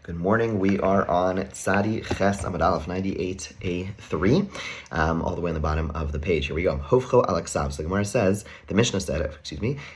Good morning. We are on Tzadi Ches Amud Aleph 98a3, all the way on the bottom of the page. Here we go. Hofcho Alaksav. So the Gemara says, the Mishnah said,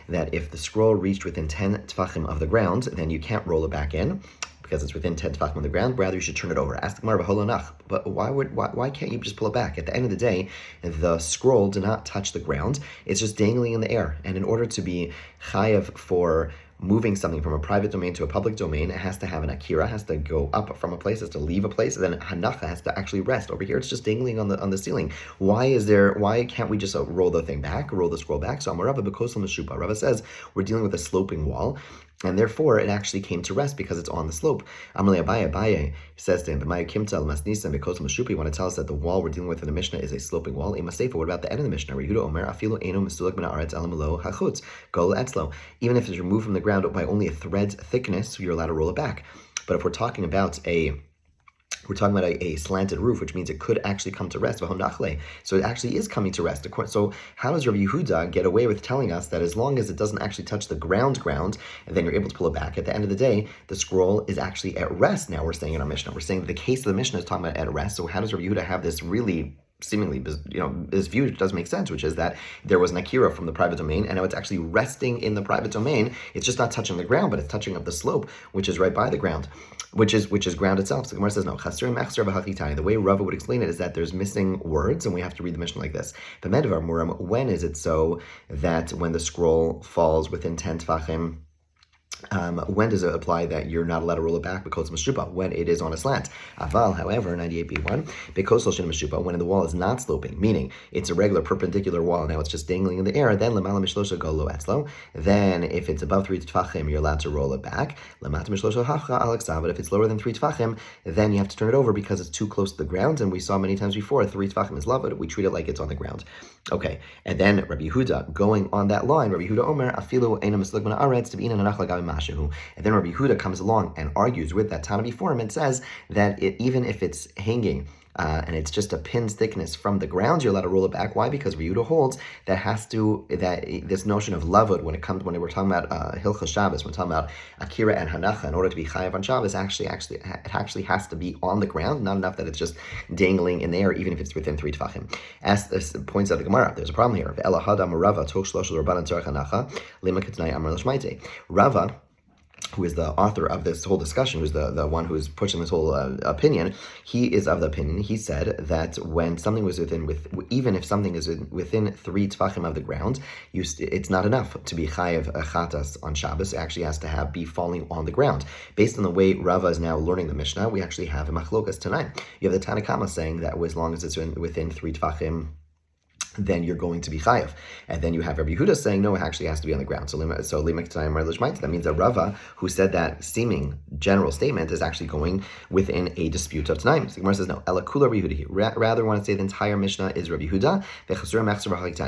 that if the scroll reached within 10 tefachim of the ground, then you can't roll it back in because it's within 10 tefachim of the ground. Rather, you should turn it over. Ask the Gemara, B'holonach. But why can't you just pull it back? At the end of the day, the scroll did not touch the ground. It's just dangling in the air. And in order to be chayav for moving something from a private domain to a public domain, it has to have an akira, has to go up from a place, has to leave a place, and then hanacha has to actually rest. Over here, it's just dangling on the ceiling. Why can't we just roll the scroll back? So Amarava Bekosel Meshupa. Rava says we're dealing with a sloping wall, and therefore it actually came to rest because it's on the slope. Amalei Abaye says to him, you want to tell us that the wall we're dealing with in the Mishnah is a sloping wall? What about the end of the Mishnah? Even if it's removed from the ground by only a thread's thickness, you're allowed to roll it back. But if we're talking about a slanted roof, which means it could actually come to rest. So it actually is coming to rest. So how does Rabbi Yehuda get away with telling us that as long as it doesn't actually touch the ground, and then you're able to pull it back? At the end of the day, the scroll is actually at rest. Now we're saying in our Mishnah. We're saying that the case of the Mishnah is talking about at rest. So how does Rabbi Yehuda have this really seemingly, this view does make sense, which is that there was an akira from the private domain, and now it's actually resting in the private domain. It's just not touching the ground, but it's touching up the slope, which is right by the ground, which is ground itself. So the Gemara says, no, the way Rava would explain it is that there's missing words, and we have to read the Mishnah like this. When is it so that when the scroll falls within 10 tefachim, when does it apply that you're not allowed to roll it back? Because mashupa, when it is on a slant. Aval, however, 98b1, because mashupa, when the wall is not sloping, meaning it's a regular perpendicular wall, now it's just dangling in the air, then lemala mishlosha go lo etzlo. Then if it's above 3 tefachim, you're allowed to roll it back. Lemata mishlosha hafcha alaksa, but if it's lower than 3 tefachim, then you have to turn it over because it's too close to the ground. And we saw many times before, 3 tefachim is lavud. We treat it like it's on the ground. Okay, and then Rabbi Yehuda, going on that line, Rabbi Yehuda Omer, afilu eina mislik min haaretz to be in an anach lagavi mashu. And then Rabbi Yehuda comes along and argues with that Tana before him and says that even if it's hanging and it's just a pin's thickness from the ground, you're allowed to roll it back. Why? Because Rabbi Yehuda holds that this notion of lavud, when we're talking about Hilchos Shabbos, when we're talking about akira and hanacha, in order to be chayav on Shabbos, it actually has to be on the ground, not enough that it's just dangling in the air, even if it's within 3 tefachim. As this points out the Gemara, there's a problem here. Rava, who is the author of this whole discussion, who's the one who's pushing this whole opinion, he is of the opinion, he said that when something was even if something is within 3 tefachim of the ground, it's not enough to be chayav chatas on Shabbos. It actually has to be falling on the ground. Based on the way Rava is now learning the Mishnah, we actually have a machlokas tonight. You have the Tanakama saying that as long as it's within 3 tefachim, then you're going to be chayav. And then you have Rabbi Yehuda saying, no, it actually has to be on the ground. So that means that Rava, who said that seeming general statement, is actually going within a dispute of Tanaim. So the Gemara says, no, Ela Kula Rabbi Yehuda. Rather, want to say the entire Mishnah is Rabbi Yehuda.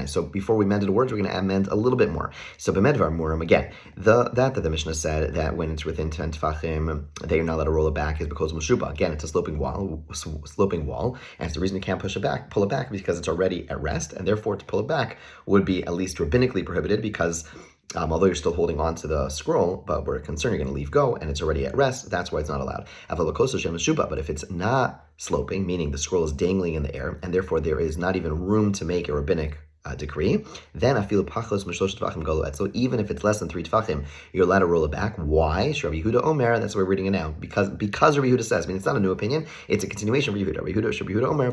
So before we mended the words, we're going to amend a little bit more. So B'medvar Muram, again, that the Mishnah said that when it's within 10 tefachim, that you're not allowed to roll it back is because of Mashuba. Again, it's a sloping wall, and it's the reason you can't pull it back, because it's already at rest. And therefore, to pull it back would be at least rabbinically prohibited, because although you're still holding on to the scroll, but we're concerned you're going to leave go, and it's already at rest, that's why it's not allowed. But if it's not sloping, meaning the scroll is dangling in the air, and therefore there is not even room to make a rabbinic decree, then I feel pachos mishlosh tefachim golo. So even if it's less than 3 tefachim, you're allowed to roll it back. Why? Rabbi Yehuda Omer. That's why we're reading it now. Because Rabbi Yehuda says. I mean, it's not a new opinion. It's a continuation of Rabbi Yehuda Omer.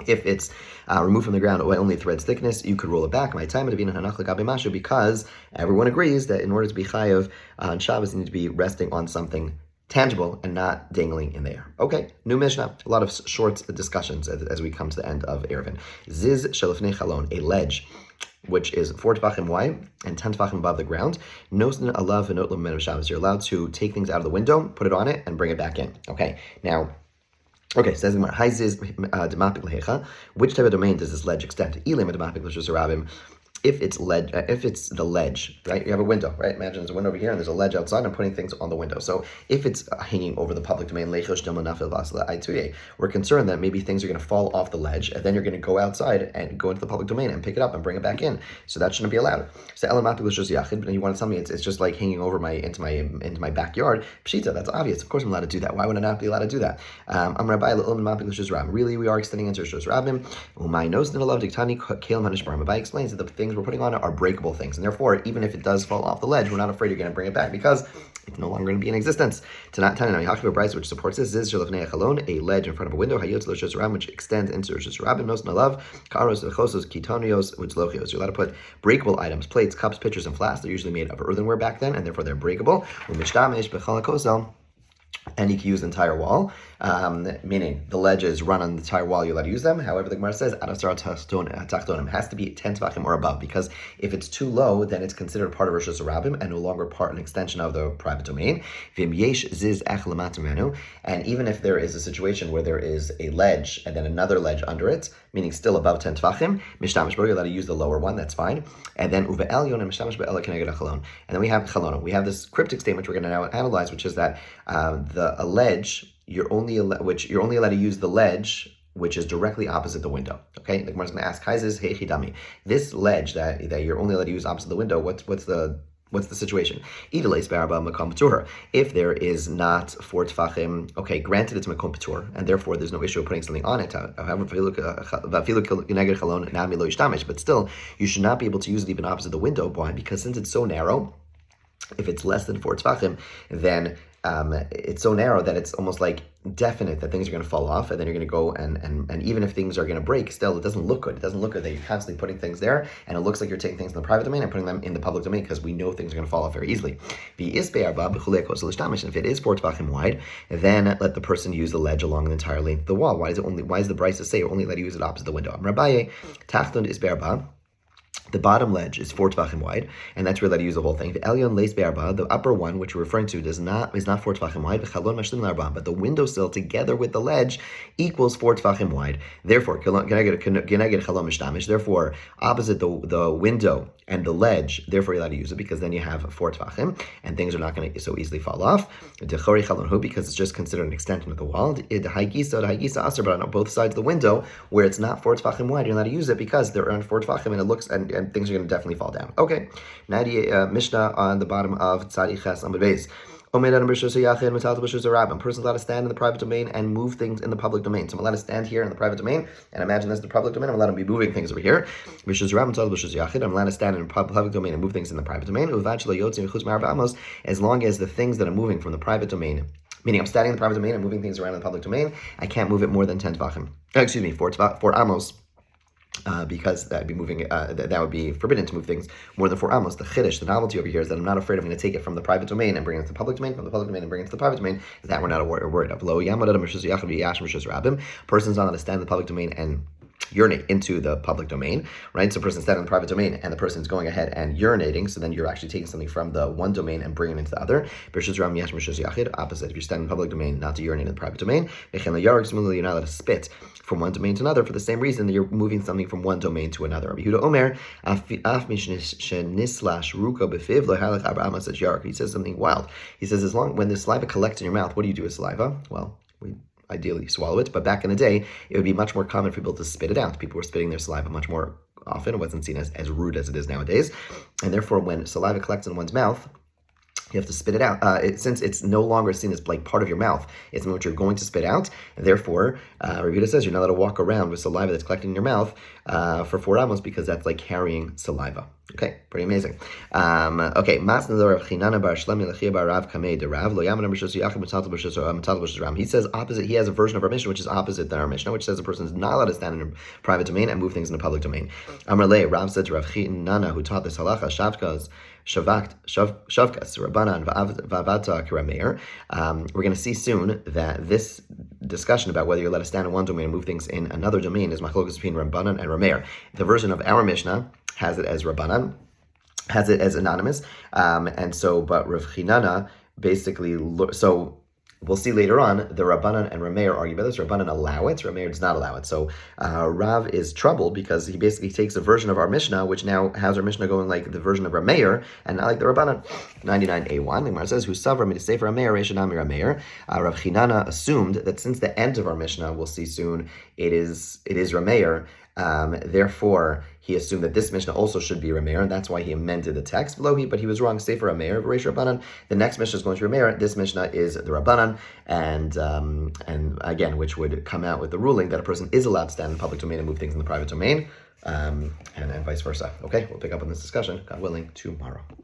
If it's removed from the ground by only a thread's thickness, you could roll it back. My time because everyone agrees that in order to be chayav on Shabbos, you need to be resting on something tangible and not dangling in the air. Okay, new Mishnah. A lot of short discussions as we come to the end of Eruvin. Ziz shelifnei chalon, a ledge which is 4 tefachim wide and 10 tefachim above the ground. Nosin alav v'not l'men of Shabbos. You're allowed to take things out of the window, put it on it, and bring it back in. Okay, now. Okay, says the Gemara, which type of domain does this ledge extend to? if it's the ledge, right? You have a window, right? Imagine there's a window over here and there's a ledge outside. I'm putting things on the window. So if it's hanging over the public domain, we're concerned that maybe things are going to fall off the ledge, and then you're going to go outside and go into the public domain and pick it up and bring it back in. So that shouldn't be allowed. So and you want to tell me it's just like hanging over into my backyard. Pshita, that's obvious. Of course I'm allowed to do that. Why would I not be allowed to do that? Really, we are extending into Rosh Rabbim. Rabbi explains that the things we're putting on it are breakable things, and therefore, even if it does fall off the ledge, we're not afraid you're going to bring it back because it's no longer going to be in existence. Which supports this is a ledge in front of a window, which extends into Rosh Hashanah. You're allowed to put breakable items, plates, cups, pitchers, and flasks. They're usually made of earthenware back then, and therefore they're breakable. And you can use the entire wall, meaning the ledges run on the entire wall, you're allowed to use them. However, the Gemara says, it has to be 10 tvachim or above, because if it's too low, then it's considered part of Rosh Hashanah and no longer an extension of the private domain. And even if there is a situation where there is a ledge and then another ledge under it, meaning still above 10 tvachim, you're allowed to use the lower one, that's fine. And then and then we have chalona. We have this cryptic statement we're going to now analyze, which is that a ledge, you're only allowed to use the ledge which is directly opposite the window. Okay, the Gemara is going to ask, this ledge that you're only allowed to use opposite the window, what's the situation? If there is not 4 tefachim, okay, granted it's makom patur, and therefore there's no issue of putting something on it. However, but still, you should not be able to use it even opposite the window. Why? Because since it's so narrow, if it's less than 4 tefachim, then it's so narrow that it's almost like definite that things are going to fall off, and then you're going to go and even if things are going to break, still it doesn't look good. It doesn't look good that you're constantly putting things there, and it looks like you're taking things in the private domain and putting them in the public domain, because we know things are going to fall off very easily. And if it is 4 tvachim wide, then let the person use the ledge along the entire length of the wall. Why does the Brisa say only let you use it opposite the window? The bottom ledge is 4 tvachim wide, and that's where you're allowed to use the whole thing. The elyon leis be'arba, the upper one, which we're referring to, is not 4 tvachim wide. But the windowsill together with the ledge equals 4 tvachim wide. Therefore, therefore, opposite the window and the ledge, therefore you're allowed to use it, because then you have 4 tvachim, and things are not going to so easily fall off. Because it's just considered an extension of the wall. But on both sides of the window, where it's not 4 tvachim wide, you're allowed to use it because they're on 4 tvachim, and it looks and things are going to definitely fall down. Okay, now the Mishnah on the bottom of Tzadi Ches Amud Beis. A person's allowed to stand in the private domain and move things in the public domain. So I'm allowed to stand here in the private domain and imagine this is the public domain. I'm allowed to be moving things over here. I'm allowed to stand in the public domain and move things in the private domain. As long as the things that are moving from the private domain, meaning I'm standing in the private domain and moving things around in the public domain, I can't move it more than 10 tvachim. 4 amos. Because that'd be moving. That would be forbidden to move things more than 4 amos. The chiddush, the novelty over here, is that I'm not afraid I'm going to take it from the private domain and bring it to the public domain, from the public domain and bring it to the private domain. That we're not worried of. Person's not allowed to stand in the public domain and urinate into the public domain, right? So a person standing in the private domain and the person's going ahead and urinating, so then you're actually taking something from the one domain and bringing it into the other. Opposite, if you're standing in the public domain, not to urinate in the private domain. You're not allowed to spit from one domain to another for the same reason that you're moving something from one domain to another. He says something wild. He says, when the saliva collects in your mouth, what do you do with saliva? Well, we ideally swallow it, but back in the day, it would be much more common for people to spit it out. People were spitting their saliva much more often. It wasn't seen as rude as it is nowadays. And therefore, when saliva collects in one's mouth, you have to spit it out. Since it's no longer seen as like part of your mouth, it's something which you're going to spit out. And therefore, Ravita says you're not allowed to walk around with saliva that's collecting in your mouth for 4 amos, because that's like carrying saliva. Okay, pretty amazing. Okay, he says opposite. He has a version of our Mishnah which is opposite than our Mishnah, which says a person is not allowed to stand in a private domain and move things in the public domain. Rav said to Rav Chinana, who taught this halacha, Shavkas, Rabbanan, Vavata, Kirameir. We're going to see soon that this discussion about whether you're allowed to stand in one domain and move things in another domain is machlokas between Rabbanan and Rameir. The version of our Mishnah has it as Rabbanan, has it as anonymous, but Rav Chinana basically, We'll see later on, the Rabbanan and Rameir argue about this. Rabbanan allow it, Rameir does not allow it. So Rav is troubled because he basically takes a version of our Mishnah, which now has our Mishnah going like the version of Rameir, and not like the Rabbanan. 99a1, the Gemara says, "Who suffer me to say for Rameir, Reshanami Rameir." Rav Chinana assumed that since the end of our Mishnah, we'll see soon, it is Rameir. Therefore, he assumed that this Mishnah also should be Rameir, and that's why he amended the text. But he was wrong. Sefer Rameir, Reish Rabbanan. The next Mishnah is going to be Rameir. This Mishnah is the Rabbanan, and again, which would come out with the ruling that a person is allowed to stand in the public domain and move things in the private domain, and vice versa. Okay, we'll pick up on this discussion, God willing, tomorrow.